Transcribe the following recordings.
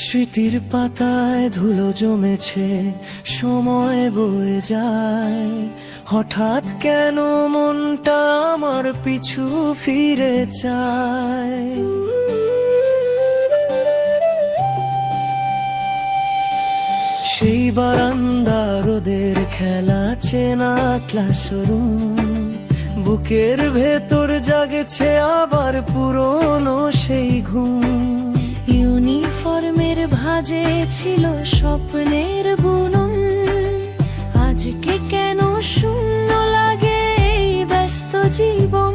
স্মৃতির পাতায় ধুলো জমেছে, সময় বয়ে যায়। হঠাৎ কেন মনটা আমার পিছু ফিরে চায়। সেই বারান্দা, রোদের খেলা, চেনা ক্লাসরুম, বুকের ভেতর জাগেছে আবার পুরনো সেই ঘুম। ইউনিফর্মের ভাঁজে ছিল স্বপ্নের বুনন, আজকে কেন শূন্য লাগে এই ব্যস্ত জীবন।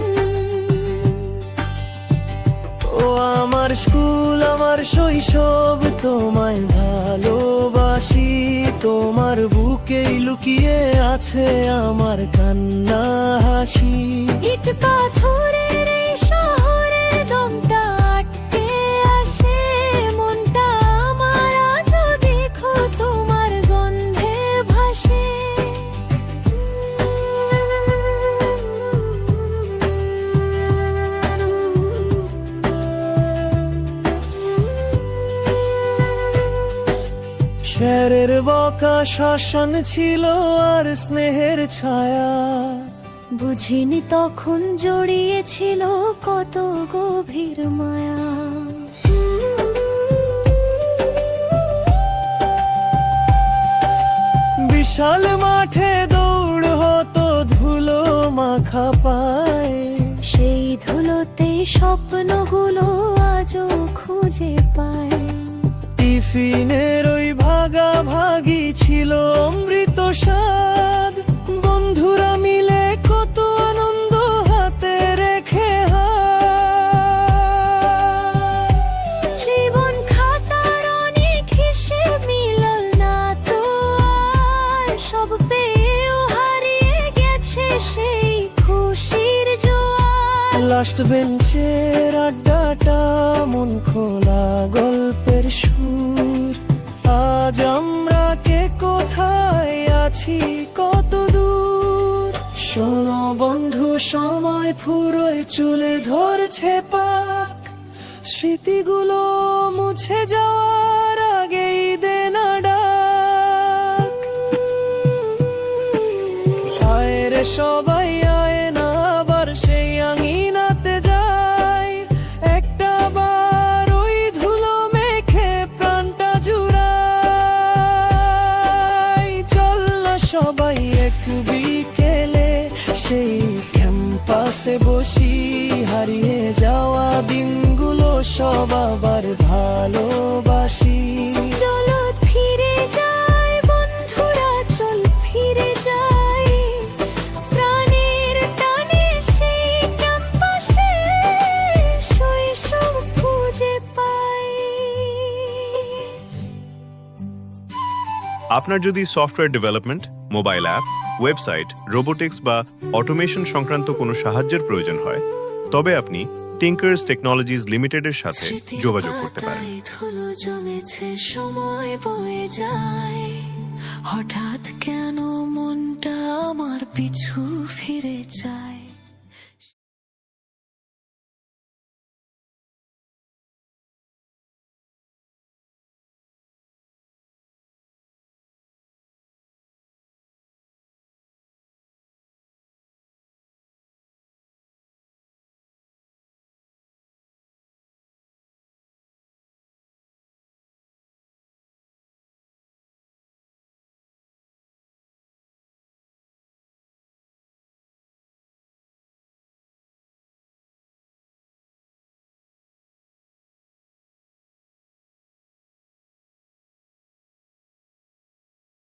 ও আমার স্কুল, আমার শৈশব, তোমায় ভালোবাসি। তোমার বুকেই লুকিয়ে আছে আমার কান্না হাসি। ইট পাথরের এই শহরে দমটা আটকে আসে, মনটা আমার আজও দেখো তোমার গন্ধে ভাসে। শহরের বকা শ্মশান ছিল আর স্নেহের ছায়া। বুঝিনি তখন জড়িয়েছিল কত গভীর মায়া। বিশাল মাঠে দৌড় হতো ধুলো মাখা পায়, সেই ধুলোতে স্বপ্নগুলো আজও খুঁজে পায়। টিফিনের ওই ভাগাভাগি ছিল অমৃত স্বাদ, বন্ধুরা মিলে কত আনন্দ হাতে রেখে জীবন খাতার অনেক হিসেব মিলল না তো আর, সব পেয়েও হারিয়ে গেছে সেই খুশির জোয়ার। লাস্ট বেঞ্চের আড্ডাটা, মন খোলা গল্পের সুর। আজ আমরা কে কোথায় আছি, কত দূর। শোনো বন্ধু, সময় ফুরোয় চুলে ধরছে পাক, স্মৃতিগুলো মুছে যাওয়ার আগেই দে না ডাক। আয় রে সবাই আয় না, আবার সেই আঙিনাতে যাই। একটা বার ওই ধুলো মেখে প্রাণটা জুড়াই। চল না সবাই এক বিকেলে সেই ক্যাম্পাসে বসি, হারিয়ে যাওয়া দিনগুলো সব আবার ভালোবাসি। চলো ফিরে যাই বন্ধুরা, চল ফিরে যাই প্রাণের টানে সেই ক্যাম্পাসে শৈশব খুঁজে পাই। আপনার যদি software development, mobile app, website, robotics বা অটোমেশন সংক্রান্ত কোনো সাহায্যের প্রয়োজন হয়, তবে আপনি টিঙ্কার্স টেকনোলজিস লিমিটেডের সাথে যোগাযোগ করতে পারেন। ধুলো জমেছে, সময় বয়ে যায়। হঠাৎ কেন মনটা আমার পিছু ফিরে যায়।